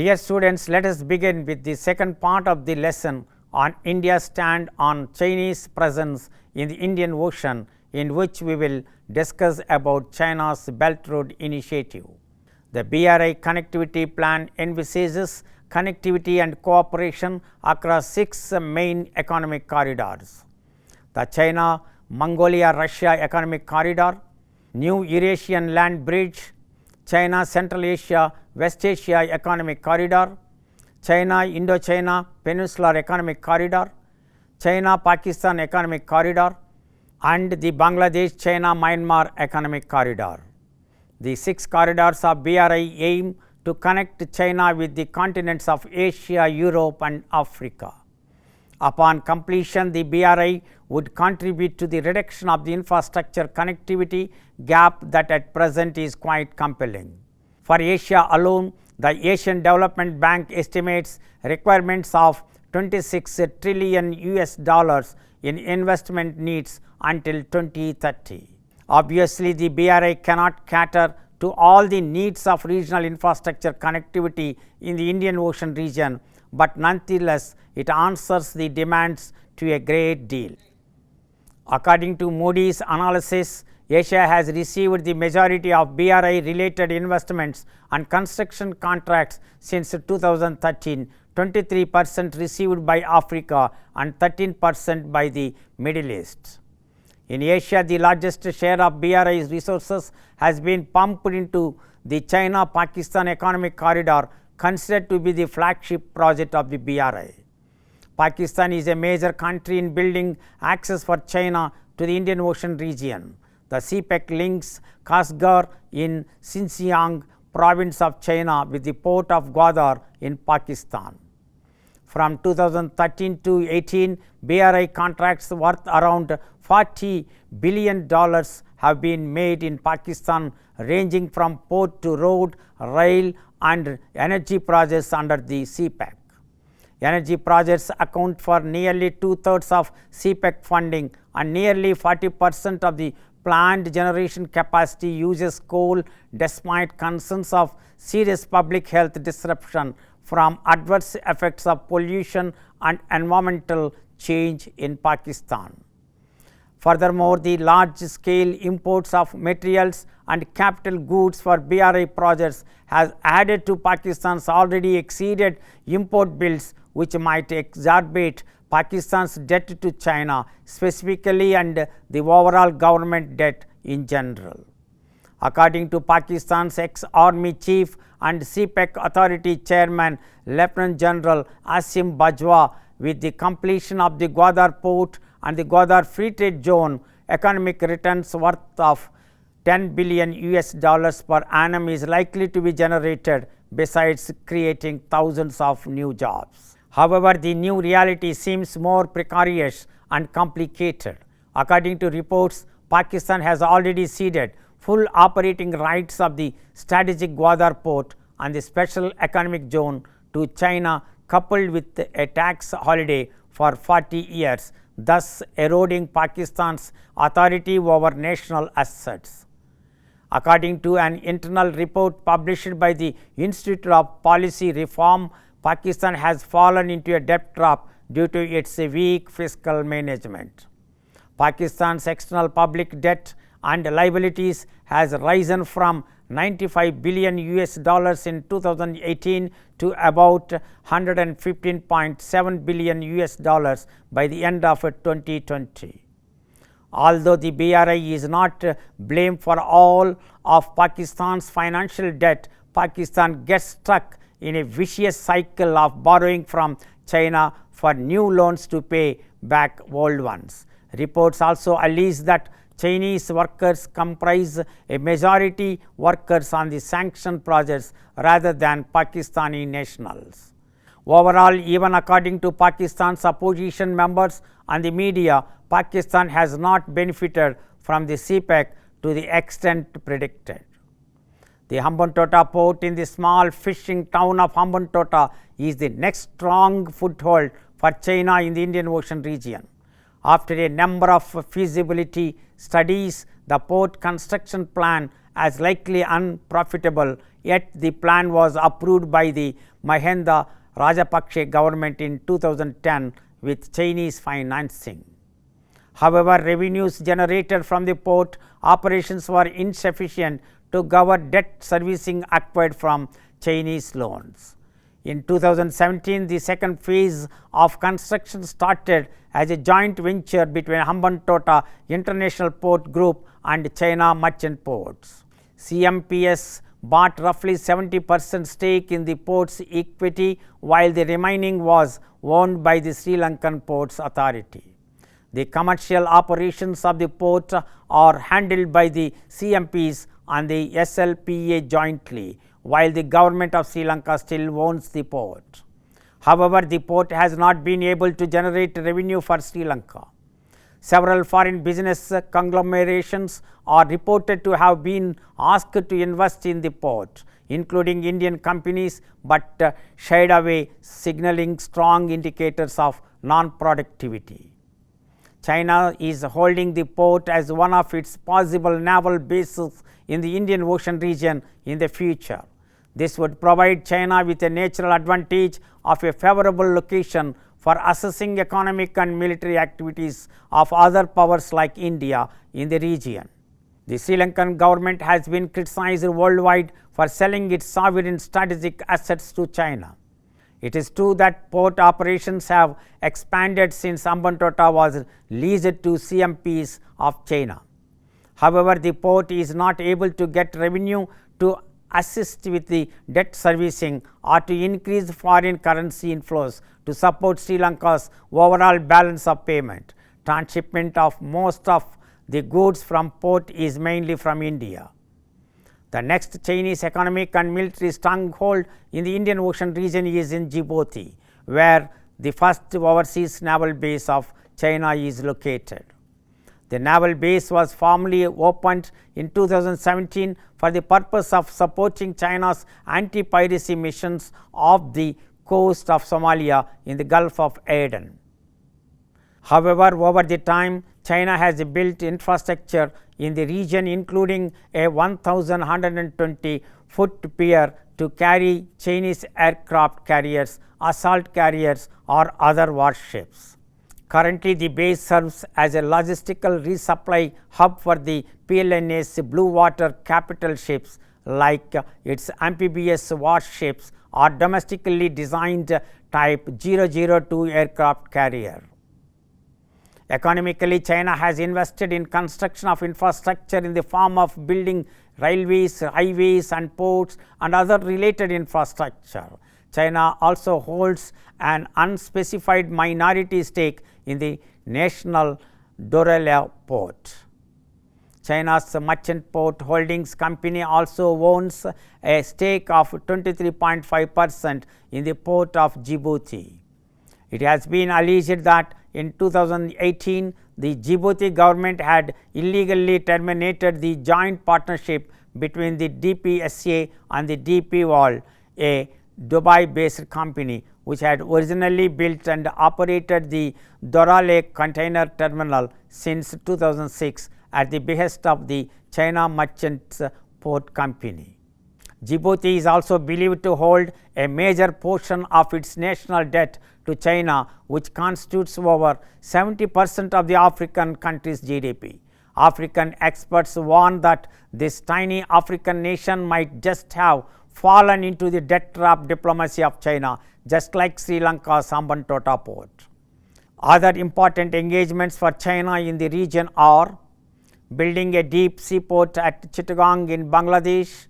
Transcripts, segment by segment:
Dear students, let us begin with the second part of the lesson on India's stand on Chinese presence in the Indian Ocean, in which we will discuss about China's Belt Road Initiative. The BRI connectivity plan envisages connectivity and cooperation across 6 main economic corridors: the China-Mongolia-Russia Economic Corridor, New Eurasian Land Bridge, China-Central Asia-West Asia Economic Corridor, China-Indochina Peninsular Economic Corridor, China-Pakistan Economic Corridor, and the Bangladesh-China-Myanmar Economic Corridor. The 6 corridors of BRI aim to connect China with the continents of Asia, Europe, and Africa. Upon completion, the BRI would contribute to the reduction of the infrastructure connectivity gap that at present is quite compelling. For Asia alone, the Asian Development Bank estimates requirements of $26 trillion in investment needs until 2030. Obviously, the BRI cannot cater to all the needs of regional infrastructure connectivity in the Indian Ocean region, but nonetheless it answers the demands to a great deal. According to Moody's analysis, Asia has received the majority of BRI related investments and construction contracts since 2013, 23% received by Africa and 13% by the Middle East. In Asia, the largest share of BRI's resources has been pumped into the China-Pakistan Economic Corridor, considered to be the flagship project of the BRI. Pakistan is a major country in building access for China to the Indian Ocean region. The CPEC links Kasgar in Xinjiang province of China with the port of Gwadar in Pakistan. From 2013 to 18, BRI contracts worth around $40 billion have been made in Pakistan, ranging from port to road, rail, and energy projects under the CPEC. Energy projects account for nearly 2/3 of CPEC funding, and nearly 40% of the planned generation capacity uses coal, despite concerns of serious public health disruption from adverse effects of pollution and environmental change in Pakistan. Furthermore, the large-scale imports of materials and capital goods for BRI projects has added to Pakistan's already exceeded import bills, which might exacerbate Pakistan's debt to China specifically and the overall government debt in general. According to Pakistan's ex-army chief and CPEC authority chairman Lieutenant General Asim Bajwa, with the completion of the Gwadar port and the Gwadar Free Trade Zone, economic returns worth of $10 billion per annum is likely to be generated, besides creating thousands of new jobs. However, the new reality seems more precarious and complicated. According to reports, Pakistan has already ceded full operating rights of the strategic Gwadar port and the special economic zone to China, coupled with a tax holiday for 40 years, thus eroding Pakistan's authority over national assets. According to an internal report published by the Institute of Policy Reform, Pakistan has fallen into a debt trap due to its weak fiscal management. Pakistan's external public debt and liabilities has risen from $95 billion in 2018 to about $115.7 billion by the end of 2020. Although the BRI is not blamed for all of Pakistan's financial debt, Pakistan gets stuck in a vicious cycle of borrowing from China for new loans to pay back old ones. Reports also allege that Chinese workers comprise a majority workers on the sanctioned projects rather than Pakistani nationals. Overall, even according to Pakistan's opposition members and the media, Pakistan has not benefited from the CPEC to the extent predicted. The Hambantota port in the small fishing town of Hambantota is the next strong foothold for China in the Indian Ocean region. After a number of feasibility studies, the port construction plan as likely unprofitable yet the plan was approved by the Mahinda Rajapaksa government in 2010 with Chinese financing. However, revenues generated from the port operations were insufficient to cover debt servicing acquired from Chinese loans. In 2017, the second phase of construction started as a joint venture between Hambantota International Port Group and China Merchant Ports. CMPS bought roughly 70% stake in the port's equity, while the remaining was owned by the Sri Lankan Ports Authority. The commercial operations of the port are handled by the CMPs and the SLPA jointly, while the government of Sri Lanka still owns the port. However, the port has not been able to generate revenue for Sri Lanka. Several foreign business conglomerations are reported to have been asked to invest in the port, including Indian companies, but shied away, signaling strong indicators of non-productivity. China is holding the port as one of its possible naval bases in the Indian Ocean region in the future. This would provide China with a natural advantage of a favorable location for assessing economic and military activities of other powers like India in the region. The Sri Lankan government has been criticized worldwide for selling its sovereign strategic assets to China. It is true that port operations have expanded since Hambantota was leased to CMPs of China. However, the port is not able to get revenue to assist with the debt servicing or to increase foreign currency inflows to support Sri Lanka's overall balance of payment. Transshipment of most of the goods from port is mainly from India. The next Chinese economic and military stronghold in the Indian Ocean region is in Djibouti, where the first overseas naval base of China is located. The naval base was formally opened in 2017 for the purpose of supporting China's anti-piracy missions off the coast of Somalia in the Gulf of Aden. However, over the time, China has built infrastructure in the region, including a 1,120-foot pier to carry Chinese aircraft carriers, assault carriers, or other warships. Currently, the base serves as a logistical resupply hub for the PLNA's blue water capital ships, like its amphibious warships or domestically designed Type 002 aircraft carrier. Economically, China has invested in construction of infrastructure in the form of building railways, highways and ports and other related infrastructure. China also holds an unspecified minority stake in the national Dorala port. China's Merchant Port Holdings Company also owns a stake of 23.5% in the port of Djibouti. It has been alleged that in 2018, the Djibouti government had illegally terminated the joint partnership between the DPSA and the DP World, a Dubai-based company which had originally built and operated the Dorale container terminal since 2006 at the behest of the China Merchant Port Company. Djibouti is also believed to hold a major portion of its national debt to China, which constitutes over 70% of the African country's GDP. African experts warn that this tiny African nation might just have fallen into the debt trap diplomacy of China, just like Sri Lanka's Hambantota port. Other important engagements for China in the region are building a deep sea port at Chittagong in Bangladesh,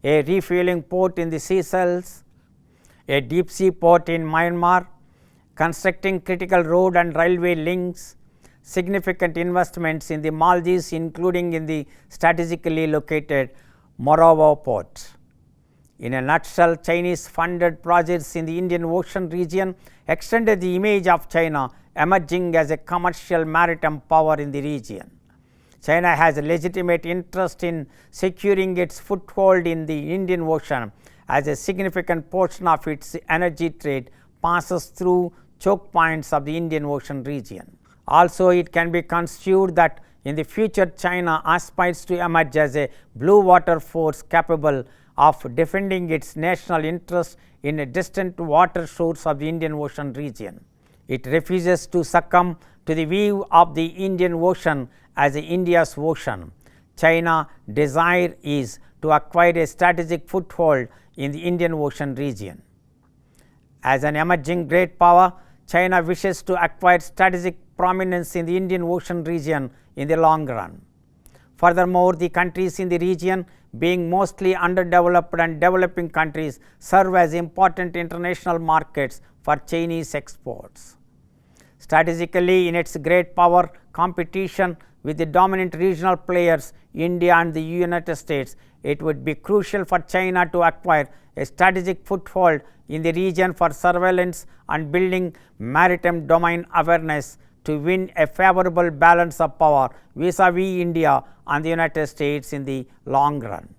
a refueling port in the Seychelles, a deep sea port in Myanmar, constructing critical road and railway links, significant investments in the Maldives, including in the strategically located Moravo port. In a nutshell, Chinese funded projects in the Indian Ocean region extended the image of China emerging as a commercial maritime power in the region. China has a legitimate interest in securing its foothold in the Indian Ocean, as a significant portion of its energy trade passes through choke points of the Indian Ocean region. Also, it can be construed that in the future China aspires to emerge as a blue water force capable of defending its national interests in a distant water shores of the Indian Ocean region. It refuses to succumb to the view of the Indian Ocean as India's ocean. China's desire is to acquire a strategic foothold in the Indian Ocean region. As an emerging great power, China wishes to acquire strategic prominence in the Indian Ocean region in the long run. Furthermore, the countries in the region, being mostly underdeveloped and developing countries, serve as important international markets for Chinese exports. Strategically, in its great power competition with the dominant regional players, India and the United States, it would be crucial for China to acquire a strategic foothold in the region for surveillance and building maritime domain awareness to win a favorable balance of power vis-a-vis India and the United States in the long run.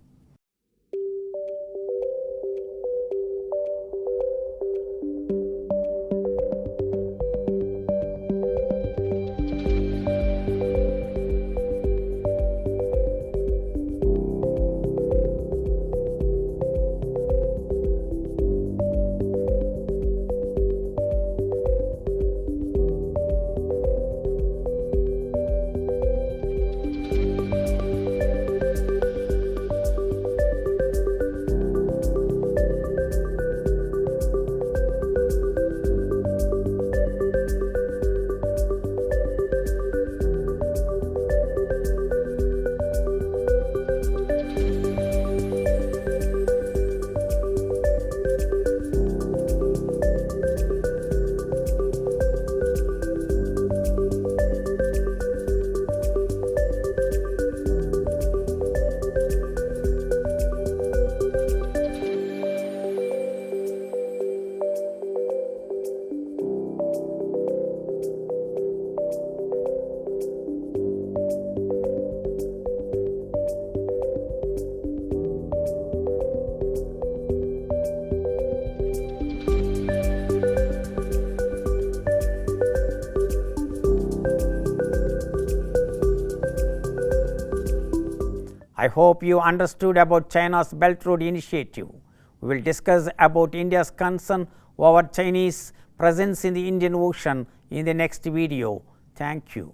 I hope you understood about China's Belt Road Initiative. We will discuss about India's concern over Chinese presence in the Indian Ocean in the next video. Thank you.